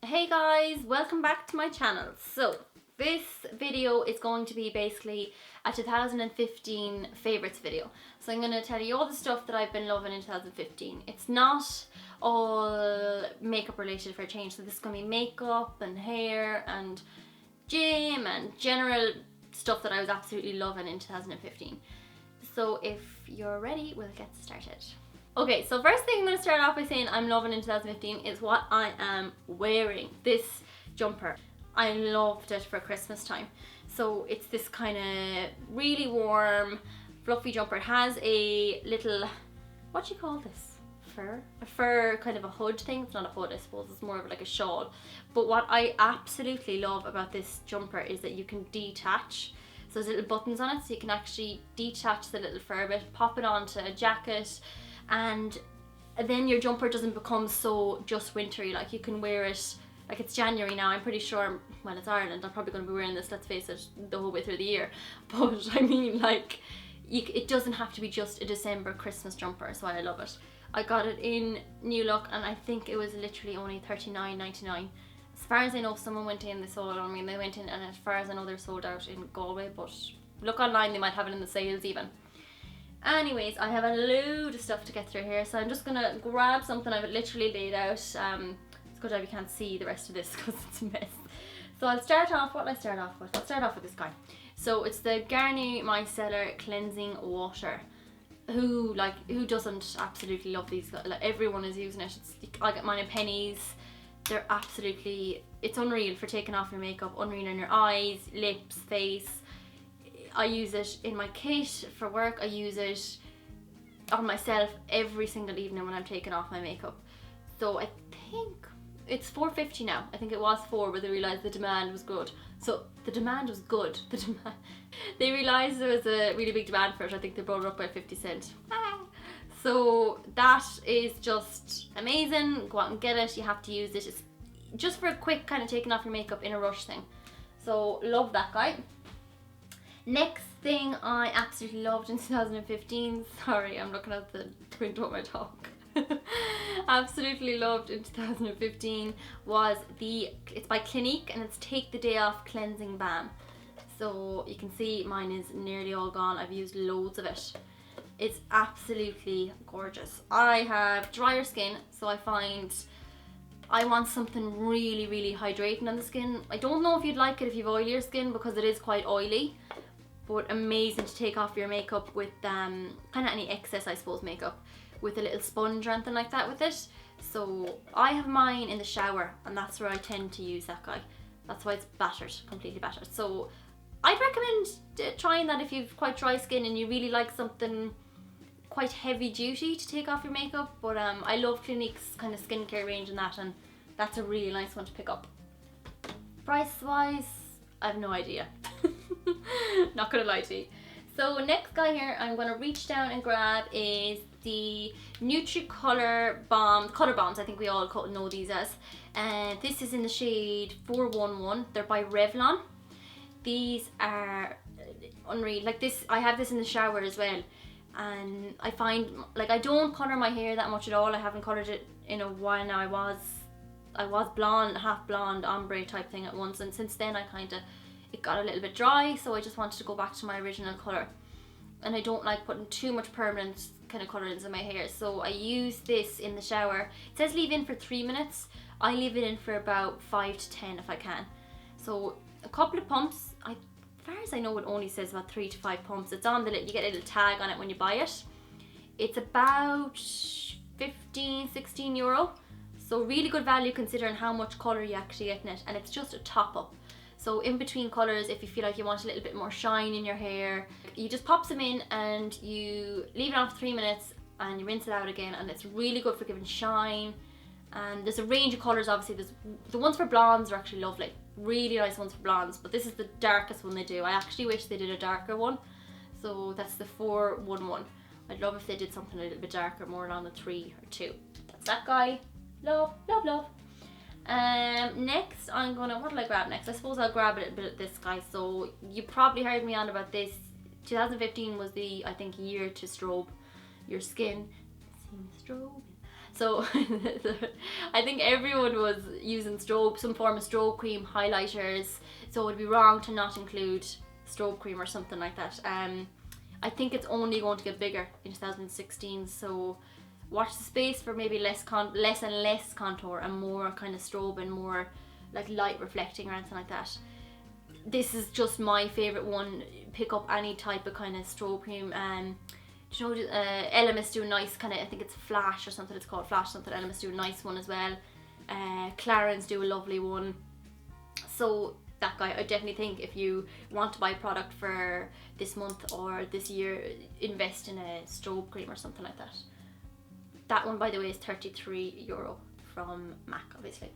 Hey guys, welcome back to my channel. So this video is going to be basically a 2015 favourites video. So I'm going to tell you all the stuff that I've been loving in 2015. It's not all makeup related for a change, so this is going to be makeup and hair and gym and general stuff that I was absolutely loving in 2015. So if you're ready, we'll get started. Okay, so first thing I'm going to start off by saying I'm loving in 2015 is what I am wearing. This jumper. I loved it for Christmas time. So it's this kind of really warm, fluffy jumper. It has a little, what do you call this? Fur? A fur kind of a hood thing. It's not a hood, I suppose. It's more of like a shawl. But what I absolutely love about this jumper is that you can detach. So there's little buttons on it, so you can actually detach the little fur bit, pop it onto a jacket, and then your jumper doesn't become so just wintry. Like you can wear it, like it's January now, I'm pretty sure, well it's Ireland, I'm probably going to be wearing this, let's face it, the whole way through the year. But I mean, like, it doesn't have to be just a December Christmas jumper, so I love it. I got it in New Look and I think it was literally only $39.99. As far as I know, someone went in, they sold it. I mean, they went in, and as far as I know, they're sold out in Galway, but look online, they might have it in the sales even. Anyways, I have a load of stuff to get through here, so I'm just gonna grab something I've literally laid out. It's good that you can't see the rest of this because it's a mess. So I'll start off, what will I start off with? I'll start off with this guy. So it's the Garnier Micellar Cleansing Water. Who doesn't absolutely love these? Like, everyone is using it. I get mine in pennies. They're absolutely, it's unreal for taking off your makeup, unreal on your eyes, lips, face. I use it in my kit for work. I use it on myself every single evening when I'm taking off my makeup. So I think it's $4.50 now. I think it was $4, but they realised the demand was good. So the demand was good. They realised there was a really big demand for it. I think they brought it up by 50 cents. So that is just amazing. Go out and get it. You have to use it. It's just for a quick kind of taking off your makeup in a rush thing. So love that guy. Next thing I absolutely loved in 2015, sorry, I'm looking at the window of my talk. Absolutely loved in 2015 was it's by Clinique, and it's Take the Day Off Cleansing Balm. So you can see mine is nearly all gone. I've used loads of it. It's absolutely gorgeous. I have drier skin, so I find I want something really, really hydrating on the skin. I don't know if you'd like it if you've oilier skin, because it is quite oily. But amazing to take off your makeup with kind of any excess, I suppose, makeup with a little sponge or anything like that with it. So I have mine in the shower, and that's where I tend to use that guy. That's why it's battered, completely battered. So I'd recommend trying that if you've quite dry skin and you really like something quite heavy duty to take off your makeup. But I love Clinique's kind of skincare range and that's a really nice one to pick up. Price wise, I have no idea. Not gonna lie to you. So next guy here I'm gonna reach down and grab is the Color Bombs, I think we all know these as. And this is in the shade 411. They're by Revlon. These are unreal. Like this, I have this in the shower as well. And I find, like, I don't colour my hair that much at all. I haven't coloured it in a while now. I was blonde, half blonde, ombre type thing at once, and since then it got a little bit dry, so I just wanted to go back to my original colour. And I don't like putting too much permanent kind of colourings in my hair, so I use this in the shower. It says leave in for 3 minutes. I leave it in for about 5 to 10 if I can. So a couple of pumps. As far as I know, it only says about 3 to 5 pumps. It's on you get a little tag on it when you buy it. It's about 15, 16 euro. So really good value considering how much colour you actually get in it, and it's just a top up. So in between colours, if you feel like you want a little bit more shine in your hair, you just pop some in and you leave it on for 3 minutes and you rinse it out again, and it's really good for giving shine. And there's a range of colours, obviously. The ones for blondes are actually lovely. Really nice ones for blondes, but this is the darkest one they do. I actually wish they did a darker one. So that's the 411. I'd love if they did something a little bit darker, more along the 3 or 2. That's that guy. Love, love, love. Next what will I grab next? I suppose I'll grab a little bit of this guy. So you probably heard me on about this. 2015 was the, I think, year to strobe your skin. So I think everyone was using some form of strobe cream, highlighters, so it would be wrong to not include strobe cream or something like that. I think it's only going to get bigger in 2016, so watch the space for maybe less and less contour and more kind of strobe and more like light reflecting or anything like that. This is just my favourite one. Pick up any type of kind of strobe cream. Do you know Elemis do a nice kind of, I think it's Flash or something, it's called Flash something. Elemis do a nice one as well. Clarins do a lovely one. So that guy, I definitely think if you want to buy product for this month or this year, invest in a strobe cream or something like that. That one, by the way, is €33 from MAC, obviously.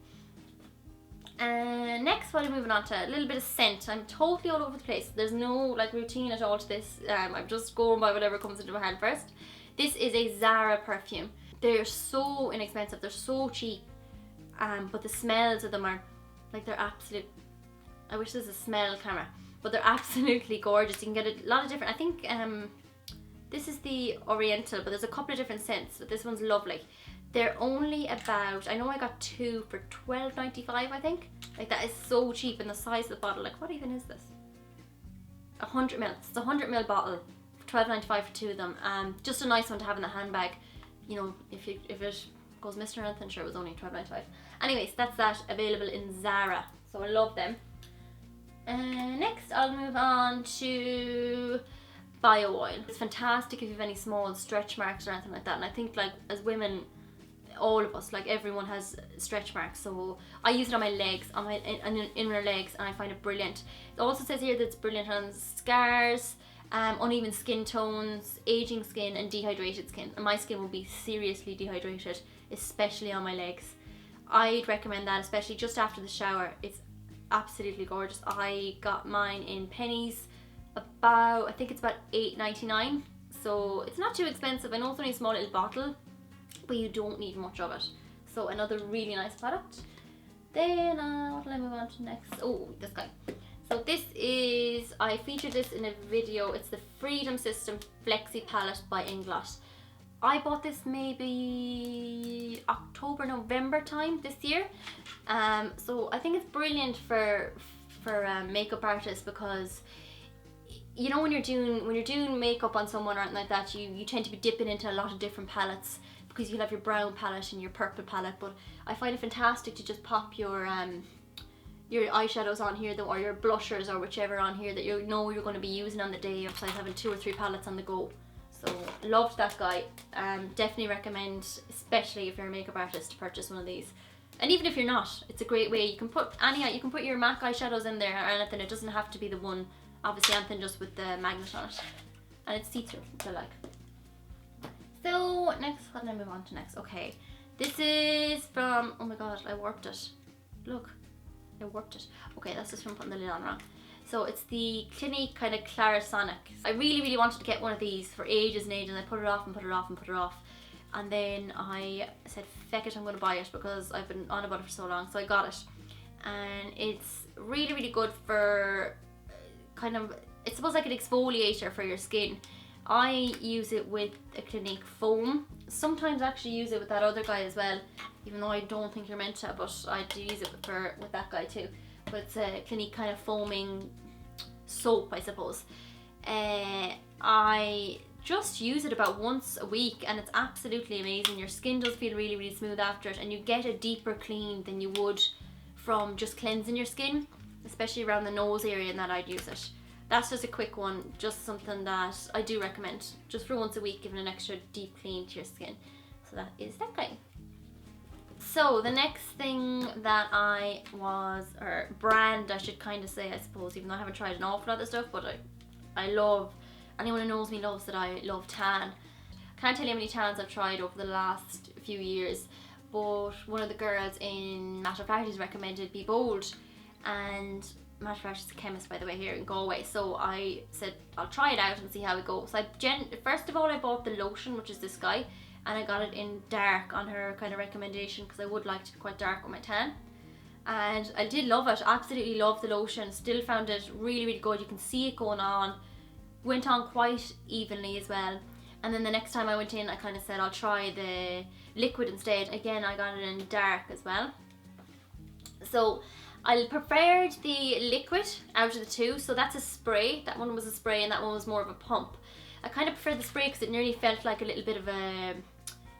Next, what are we moving on to? A little bit of scent. I'm totally all over the place. There's no like routine at all to this. I'm just going by whatever comes into my head first. This is a Zara perfume. They're so inexpensive. They're so cheap. But the smells of them are like, they're absolute. I wish there's a smell camera, but they're absolutely gorgeous. You can get a lot of different. I think this is the Oriental, but there's a couple of different scents. But this one's lovely. They're only about, I know I got 2 for $12.95, I think. Like, that is so cheap, and the size of the bottle, like, what even is this? 100 ml. It's a 100 ml bottle, $12.95 for 2 of them. Just a nice one to have in the handbag. You know, if it goes missing or anything, sure, it was only $12.95. Anyways, that's that, available in Zara. So I love them. Next, I'll move on to bio oil. It's fantastic if you have any small stretch marks or anything like that. And I think, like, as women, all of us, like, everyone has stretch marks, so I use it on my legs, on my inner legs, and I find it brilliant. It also says here that it's brilliant on scars, uneven skin tones, aging skin, and dehydrated skin. And my skin will be seriously dehydrated, especially on my legs. I'd recommend that, especially just after the shower. It's absolutely gorgeous. I got mine in pennies, I think it's about $8.99, so it's not too expensive. I know it's only a small little bottle, but you don't need much of it. So another really nice product. Then what will I move on to next? Oh, this guy. So this is, I featured this in a video. It's the Freedom System Flexi Palette by Inglot. I bought this maybe October, November time this year. So I think it's brilliant for makeup artists, because you know, when you're doing makeup on someone or anything like that, you tend to be dipping into a lot of different palettes, because you'll have your brown palette and your purple palette. But I find it fantastic to just pop your eyeshadows on here, or your blushers or whichever on here that you know you're going to be using on the day, besides having 2 or 3 palettes on the go. So loved that guy. Definitely recommend, especially if you're a makeup artist, to purchase one of these. And even if you're not, it's a great way. You can put your MAC eyeshadows in there or anything. It doesn't have to be the one, obviously, anything just with the magnet on it. And it's see-through, which I like. So next, what did I move on to next? Okay, this is from, oh my god, I warped it. Look, I warped it. Okay, that's just from putting the lid on wrong. So it's the Clinique kind of Clarisonic. I really wanted to get one of these for ages and ages. I put it off and put it off and put it off. And then I said, feck it, I'm going to buy it, because I've been on about it for so long. So I got it. And it's really good for kind of, it's supposed like an exfoliator for your skin. I use it with a Clinique foam. Sometimes I actually use it with that other guy as well, even though I don't think you're meant to, but I do use it with that guy too. But it's a Clinique kind of foaming soap, I suppose. I just use it about once a week, and it's absolutely amazing. Your skin does feel really smooth after it, and you get a deeper clean than you would from just cleansing your skin, especially around the nose area, and that I'd use it. That's just a quick one, just something that I do recommend, just for once a week, giving an extra deep clean to your skin. So that is that guy. So the next thing that or brand I should kind of say, I suppose, even though I haven't tried an awful lot of stuff, but I love, anyone who knows me knows that I love tan. Can't tell you how many tans I've tried over the last few years, but one of the girls in Matter of Fact recommended Be Bold, and Matter of Fact is a chemist, by the way, here in Galway. So I said I'll try it out and see how it goes. So first of all, I bought the lotion, which is this guy, and I got it in dark on her kind of recommendation, because I would like to be quite dark with my tan. And I did love it, absolutely loved the lotion, still found it really good. You can see it going on, went on quite evenly as well. And then the next time I went in, I kind of said I'll try the liquid instead. Again, I got it in dark as well. So I preferred the liquid out of the two. So that's a spray. That one was a spray and that one was more of a pump. I kind of prefer the spray because it nearly felt like a little bit of a,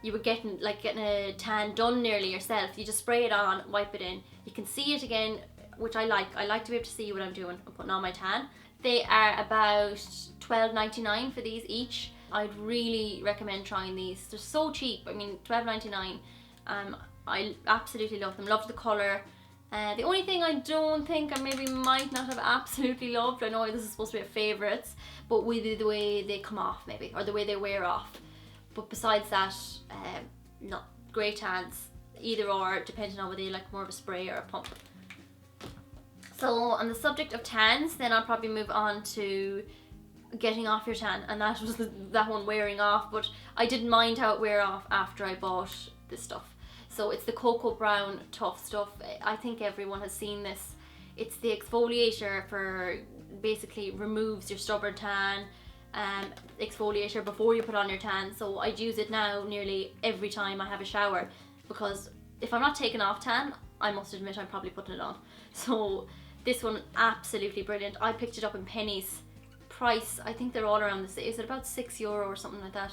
you were getting a tan done nearly yourself. You just spray it on, wipe it in. You can see it again, which I like. I like to be able to see what I'm doing. I'm putting on my tan. They are about $12.99 for these each. I'd really recommend trying these. They're so cheap. I mean, $12.99. I absolutely love them. Love the colour. The only thing I don't think I maybe might not have absolutely loved, I know this is supposed to be a favourites, but with the way they come off maybe, or the way they wear off. But besides that, no, great tans, either or, depending on whether you like more of a spray or a pump. So on the subject of tans, then I'll probably move on to getting off your tan, and that was that one wearing off, but I didn't mind how it wear off after I bought this stuff. So it's the Cocoa Brown Tough Stuff. I think everyone has seen this. It's the exfoliator for, basically removes your stubborn tan, exfoliator before you put on your tan. So I use it now nearly every time I have a shower, because if I'm not taking off tan, I must admit I'm probably putting it on. So this one, absolutely brilliant. I picked it up in pennies. Price, I think they're all around the same. Is it about €6 or something like that?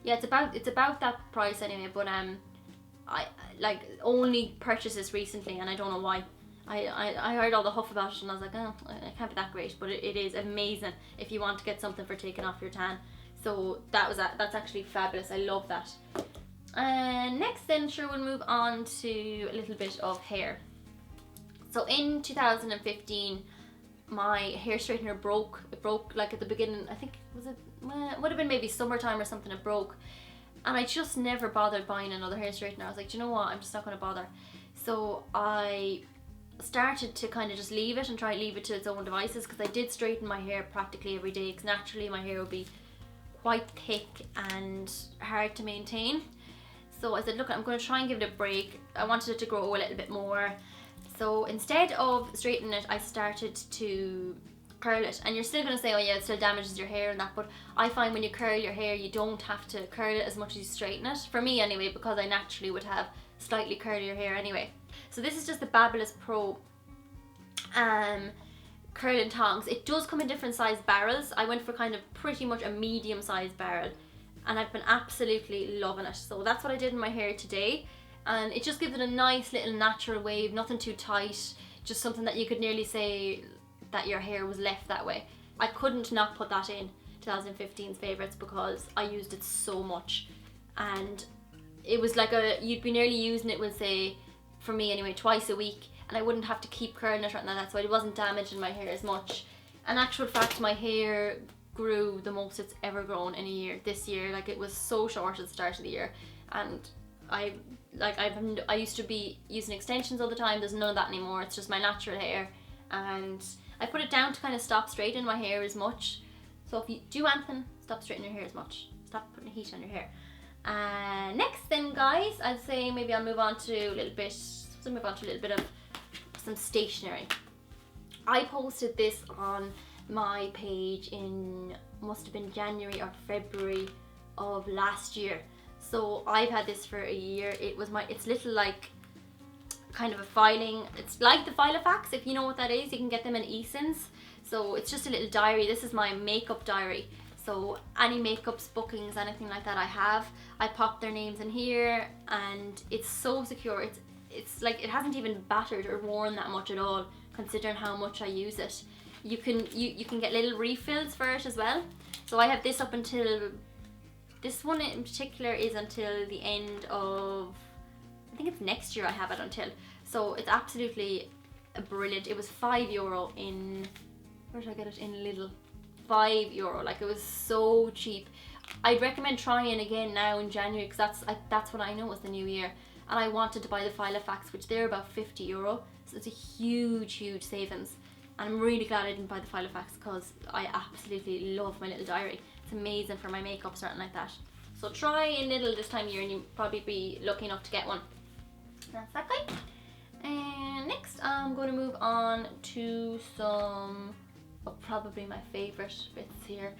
Yeah, it's about that price anyway. But I like only purchased this recently, and I don't know why. I heard all the huff about it and I was like, oh, it can't be that great, but it is amazing if you want to get something for taking off your tan. So that's actually fabulous. I love that. Next then, sure, we'll move on to a little bit of hair. So in 2015, my hair straightener broke. It broke like at the beginning, I think, it would have been maybe summertime or something, it broke. And I just never bothered buying another hair straightener. I was like, do you know what, I'm just not going to bother. So I started to kind of just leave it and try to leave it to its own devices, because I did straighten my hair practically every day, because naturally my hair would be quite thick and hard to maintain. So I said, look, I'm going to try and give it a break. I wanted it to grow a little bit more. So instead of straightening it, I started to curl it. And you're still going to say, oh yeah, it still damages your hair and that, but I find when you curl your hair, you don't have to curl it as much as you straighten it. For me anyway, because I naturally would have slightly curlier hair anyway. So this is just the Babyliss Pro curling tongs. It does come in different size barrels. I went for kind of pretty much a medium sized barrel, and I've been absolutely loving it. So that's what I did in my hair today, and it just gives it a nice little natural wave, nothing too tight, just something that you could nearly say that your hair was left that way. I couldn't not put that in 2015's favourites because I used it so much, and it was like you'd be nearly using it with, say, for me anyway, twice a week, and I wouldn't have to keep curling it or anything like that, so it wasn't damaging my hair as much. In actual fact, my hair grew the most it's ever grown in a year this year. Like, it was so short at the start of the year, and I used to be using extensions all the time. There's none of that anymore. It's just my natural hair, and I put it down to kind of stop straightening my hair as much. So if you do anything, stop straightening your hair as much. Stop putting heat on your hair. Next then, guys, I'd say maybe I'll move on to a little bit of some stationery. I posted this on my page in, must have been January or February of last year. So I've had this for a year. It's little, like, kind of a filing. It's like the Filofax, if you know what that is. You can get them in Eason's. So it's just a little diary. This is my makeup diary. So any makeups, bookings, anything like that I pop their names in here, and it's so secure. It's like, it hasn't even battered or worn that much at all, considering how much I use it. You can get little refills for it as well. So I have this up until, this one in particular is until the end of, I think it's next year I have it until. So it's absolutely brilliant. It was €5 in, where did I get it? In Lidl. €5, like, it was so cheap. I'd recommend trying again now in January, because that's when I know it's the new year, and I wanted to buy the Filofax, which they're about €50, so it's a huge savings. And I'm really glad I didn't buy the Filofax, because I absolutely love my little diary. It's amazing for my makeup, something like that. So try in Lidl this time of year, and you'll probably be lucky enough to get one. That's that guy. And next I'm going to move on to some of probably my favourite bits here.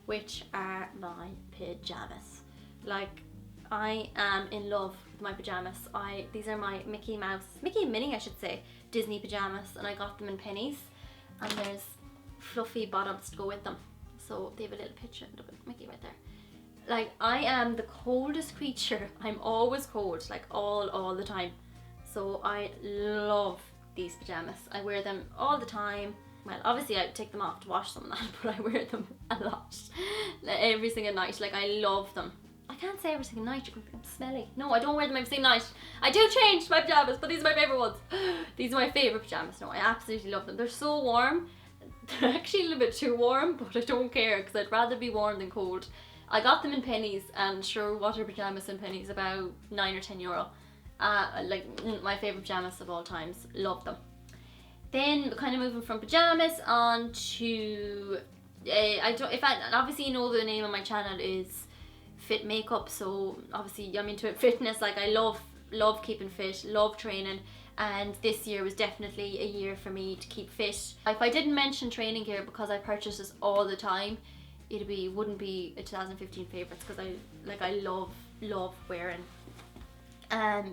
which are my pajamas. Like, I am in love with my pajamas. These are my Mickey and Minnie I should say, Disney pajamas, and I got them in pennies, and there's fluffy bottoms to go with them. So they have a little picture of Mickey right there. Like, I am the coldest creature. I'm always cold, like all the time. So I love these pajamas. I wear them all the time. Well, obviously I take them off to wash them and that, but I wear them a lot. Every single night. Like, I love them. I can't say every single night, you're going to think I'm smelly. No, I don't wear them every single night. I do change my pajamas, but these are my favourite ones. These are my favourite pajamas. No, I absolutely love them. They're so warm. They're actually a little bit too warm, but I don't care because I'd rather be warm than cold. I got them in pennies, and sure, what are pajamas in pennies? About €9 or €10. Like, my favourite pajamas of all times. Love them. Then kind of moving from pajamas on to obviously you know the name of my channel is Fit Makeup, so obviously I'm into fitness. Like, I love keeping fit, love training, and this year was definitely a year for me to keep fit. If I didn't mention training gear because I purchase this all the time, wouldn't be a 2015 favourites, because I love wearing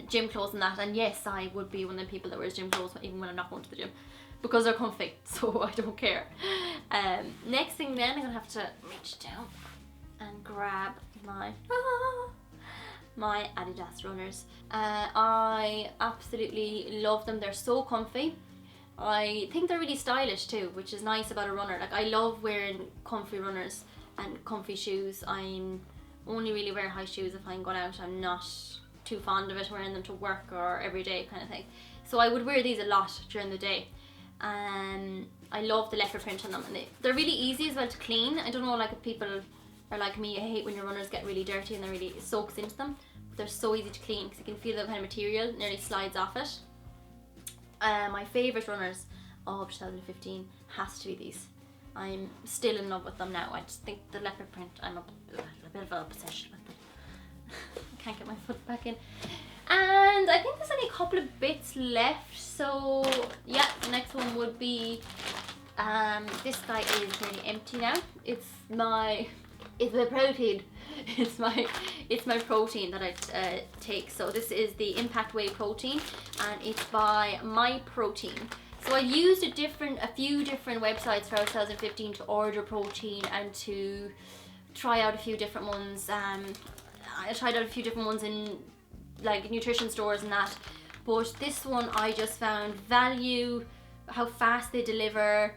gym clothes and that. And yes, I would be one of the people that wears gym clothes even when I'm not going to the gym, because they're comfy, so I don't care. Next thing then, I'm gonna have to reach down and grab my Adidas runners. I absolutely love them. They're so comfy. I think they're really stylish too, which is nice about a runner. Like, I love wearing comfy runners and comfy shoes. I'm only really wear high shoes if I'm going out. I'm not too fond of it wearing them to work or every day kind of thing. So I would wear these a lot during the day. I love the leopard print on them, and they're really easy as well to clean. I don't know, like, if people are like me, I hate when your runners get really dirty and they really soaks into them. But they're so easy to clean because you can feel the kind of material nearly slides off it. My favourite runners of 2015 has to be these. I'm still in love with them now. I just think the leopard print, I'm a bit of an obsession with them. I can't get my foot back in. And I think there's only a couple of bits left. So yeah, the next one would be, this guy is nearly empty now. It's my protein. It's my protein that I take. So this is the Impact Whey protein, and it's by My Protein. So I used a few different websites throughout 2015 to order protein and to try out a few different ones. I tried out a few different ones in like nutrition stores and that, but this one I just found value, how fast they deliver.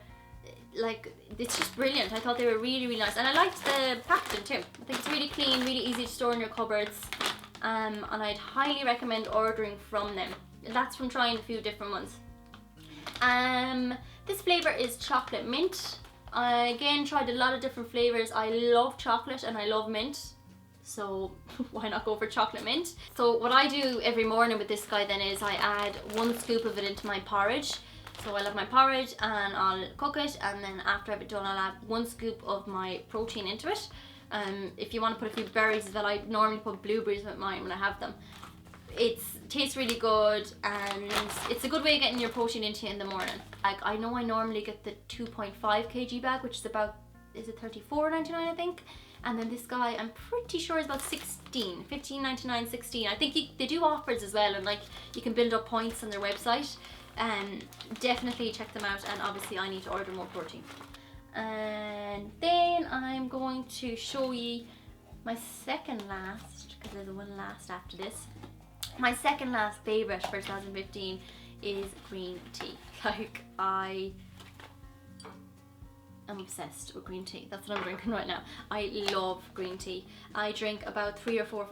Like, it's just brilliant. I thought they were really, really nice, and I liked the packaging too. I think it's really clean, really easy to store in your cupboards, and I'd highly recommend ordering from them. That's from trying a few different ones. This flavour is chocolate mint. I again tried a lot of different flavours. I love chocolate and I love mint, so why not go for chocolate mint? So what I do every morning with this guy then is I add 1 scoop of it into my porridge. So I'll have my porridge and I'll cook it, and then after I've done, I'll add 1 scoop of my protein into it. If you want to put a few berries as well, I normally put blueberries with mine when I have them. It tastes really good, and it's a good way of getting your protein into you in the morning. Like, I know I normally get the 2.5 kg bag, which is about, is it $34.99 I think? And then this guy, I'm pretty sure is about 16, $15.99, 16. I think they do offers as well, and like, you can build up points on their website. Definitely check them out, and obviously I need to order more protein. And then I'm going to show you my second last, because there's one last after this. My second last favourite for 2015 is green tea. Like, I am obsessed with green tea. That's what I'm drinking right now. I love green tea. I drink about 3 or 4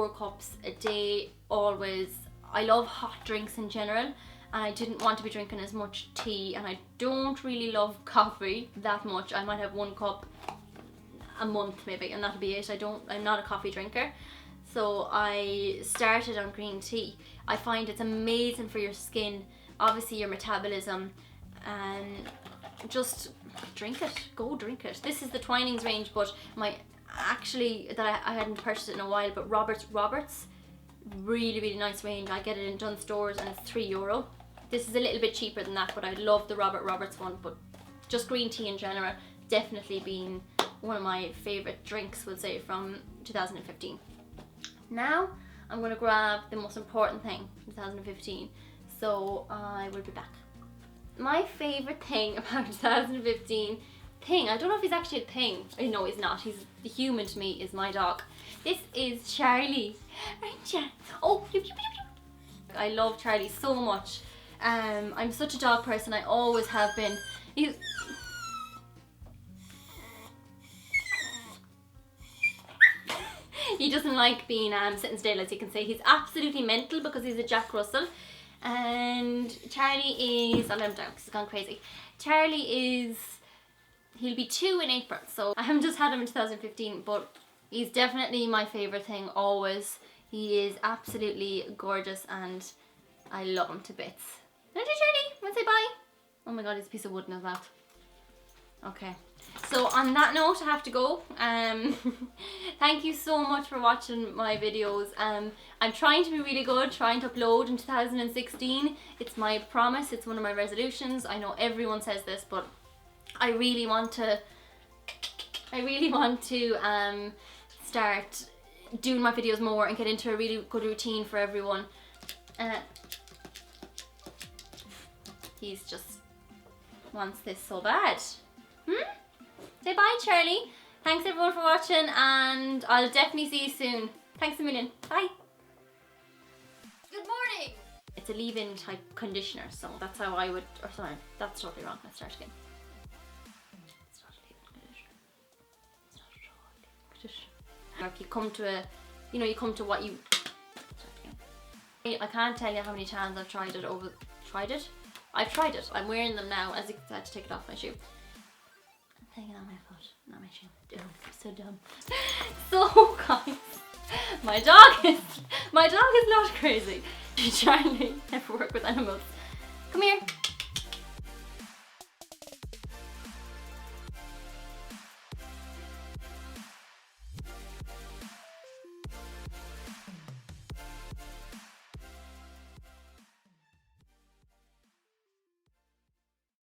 cups a day, always. I love hot drinks in general, and I didn't want to be drinking as much tea, and I don't really love coffee that much. I might have 1 cup a month maybe, and that'll be it. I'm not a coffee drinker. So I started on green tea. I find it's amazing for your skin, obviously your metabolism, and just drink it. Go drink it. This is the Twinings range, but I hadn't purchased it in a while, but Roberts, really, really nice range. I get it in Dunnes Stores and it's €3. This is a little bit cheaper than that, but I love the Roberts one, but just green tea in general, definitely been one of my favourite drinks, we'll say, from 2015. Now, I'm going to grab the most important thing, 2015, so I will be back. My favourite thing about 2015, I don't know if he's actually a thing. No, he's not. He's the human to me, is my dog. This is Charlie. Oh, I love Charlie so much. I'm such a dog person. I always have been. He doesn't like being sitting still, as you can see. He's absolutely mental because he's a Jack Russell. And Charlie is, I'll let him down because he's gone crazy. Charlie is, he'll be 2 in April, so I haven't just had him in 2015, but he's definitely my favourite thing always. He is absolutely gorgeous and I love him to bits. Don't you, Charlie? Want to say bye? Oh my god, he's a piece of wood in his mouth. Okay. So on that note, I have to go. Thank you so much for watching my videos. I'm trying to be really good, trying to upload in 2016. It's my promise, it's one of my resolutions. I know everyone says this, but I really want to start doing my videos more and get into a really good routine for everyone. He's just wants this so bad. Say bye, Charlie. Thanks everyone for watching, and I'll definitely see you soon. Thanks a million. Bye. Good morning. It's a leave-in type conditioner, so that's how I would, or sorry, that's totally wrong. Let's start again. It's not a leave-in conditioner. It's not at all a leave-in conditioner. If you come to a, you come to what you, I can't tell you how many times I've tried it. I've tried it. I'm wearing them now, as you can see. I had to take it off my shoe. Taking it on my foot, not my shoe. Oh, I'm so dumb. So guys, my dog is not crazy. Charlie, never work with animals. Come here.